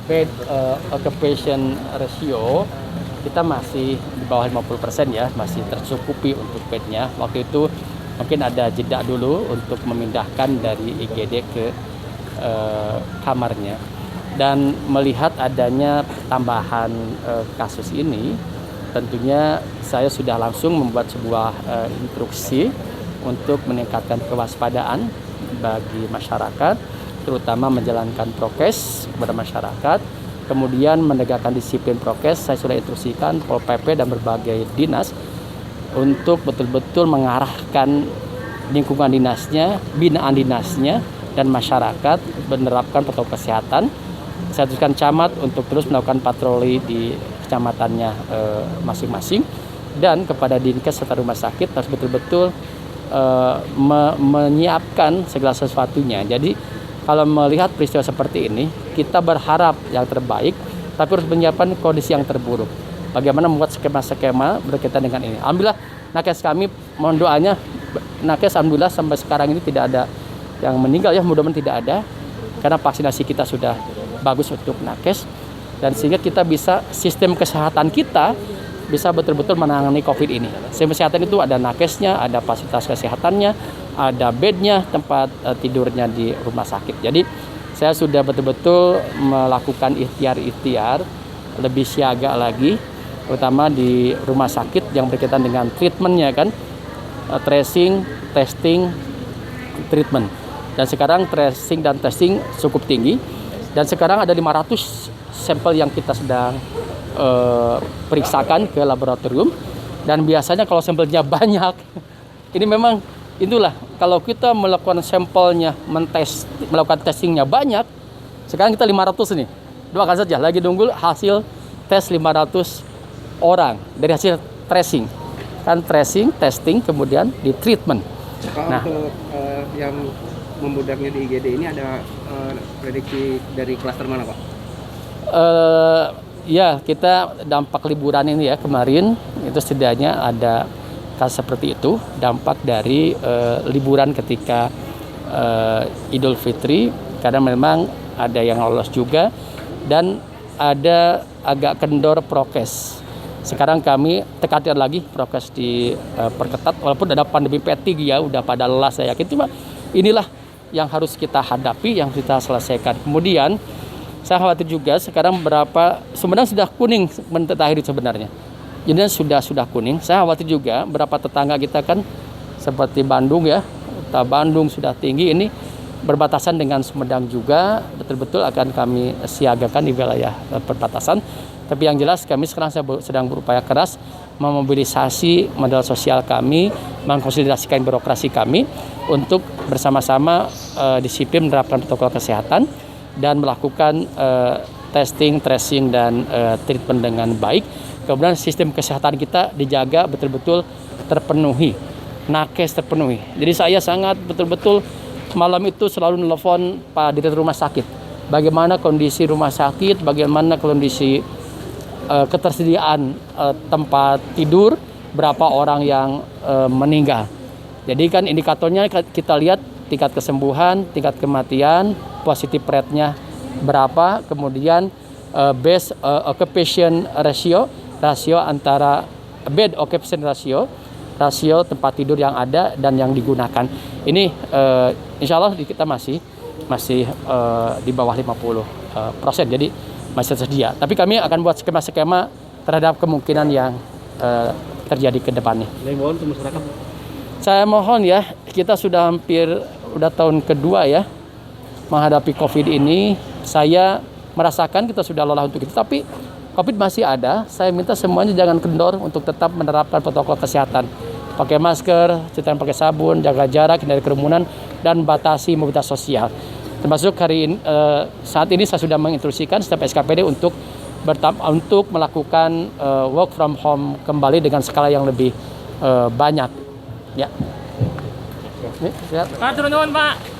bed occupation ratio kita masih di bawah 50% ya, masih tercukupi untuk bednya. Waktu itu mungkin ada jeda dulu untuk memindahkan dari IGD ke kamarnya. Dan melihat adanya tambahan kasus ini, tentunya saya sudah langsung membuat sebuah instruksi untuk meningkatkan kewaspadaan bagi masyarakat, terutama menjalankan prokes kepada masyarakat, kemudian menegakkan disiplin prokes. Saya sudah instruksikan Pol PP dan berbagai dinas untuk betul-betul mengarahkan lingkungan dinasnya, binaan dinasnya, dan masyarakat menerapkan protokol kesehatan. Saya tugaskan camat untuk terus melakukan patroli di kecamatannya masing-masing, dan kepada dinkes serta rumah sakit harus betul-betul menyiapkan segala sesuatunya. Jadi kalau melihat peristiwa seperti ini, kita berharap yang terbaik, tapi harus menyiapkan kondisi yang terburuk. Bagaimana membuat skema-skema berkaitan dengan ini. Alhamdulillah, nakes kami, mohon doanya, nakes alhamdulillah sampai sekarang ini tidak ada yang meninggal ya, mudah-mudahan tidak ada, karena vaksinasi kita sudah bagus untuk nakes, dan sehingga kita bisa, sistem kesehatan kita bisa betul-betul menangani COVID ini. Sistem kesehatan itu ada nakesnya, ada fasilitas kesehatannya, ada bednya, tempat tidurnya di rumah sakit. Jadi saya sudah betul-betul melakukan ikhtiar-ikhtiar lebih siaga lagi, terutama di rumah sakit yang berkaitan dengan treatmentnya kan, tracing, testing, treatment. Dan sekarang tracing dan testing cukup tinggi, dan sekarang ada 500 sampel yang kita sedang periksakan ke laboratorium. Dan biasanya kalau sampelnya banyak, ini memang itulah, kalau kita melakukan sampelnya, melakukan testingnya banyak, sekarang kita 500 nih, doakan saja, lagi nunggu hasil tes 500 orang dari hasil tracing, kan tracing, testing, kemudian di treatment. Nah, untuk yang membudaknya di IGD ini ada prediksi dari klaster mana, Pak? Ya, kita dampak liburan ini ya, kemarin itu setidaknya ada kasus seperti itu, dampak dari liburan ketika Idul Fitri, karena memang ada yang lolos juga, dan ada agak kendor prokes. Sekarang kami tekankan lagi prokes di perketat, walaupun ada pandemi fatigue ya, udah pada lelah saya yakin, cuma inilah yang harus kita hadapi, yang kita selesaikan. Kemudian saya khawatir juga sekarang Sumedang sudah kuning mentahir sebenarnya. Jadi sudah kuning. Saya khawatir juga berapa tetangga kita kan seperti Bandung ya, Kota Bandung sudah tinggi, ini berbatasan dengan Sumedang juga, betul-betul akan kami siagakan di wilayah perbatasan. Tapi yang jelas kami sekarang sedang berupaya keras memobilisasi modal sosial kami, mengkonsolidasikan birokrasi kami untuk bersama-sama disiplin menerapkan protokol kesehatan dan melakukan testing, tracing, dan treatment dengan baik. Kemudian sistem kesehatan kita dijaga betul-betul terpenuhi, nakes terpenuhi. Jadi saya sangat betul-betul malam itu selalu nelfon Pak Direktur Rumah Sakit. Bagaimana kondisi rumah sakit, bagaimana kondisi ketersediaan tempat tidur, berapa orang yang meninggal. Jadi kan indikatornya kita lihat tingkat kesembuhan, tingkat kematian, positif rate-nya berapa, kemudian bed occupation rasio antara bed occupation rasio tempat tidur yang ada dan yang digunakan. Ini insya Allah kita masih di bawah 50%, jadi masih tersedia. Tapi kami akan buat skema-skema terhadap kemungkinan yang terjadi ke depannya. Saya mohon ya, kita sudah udah tahun kedua ya menghadapi COVID ini. Saya merasakan kita sudah lelah untuk itu, tapi COVID masih ada. Saya minta semuanya jangan kendor untuk tetap menerapkan protokol kesehatan. Pakai masker, cuci tangan pakai sabun, jaga jarak, hindari kerumunan, dan batasi mobilitas sosial. Termasuk saat ini saya sudah menginstruksikan staf SKPD untuk melakukan work from home kembali dengan skala yang lebih banyak. Ya. Pak, turun Pak.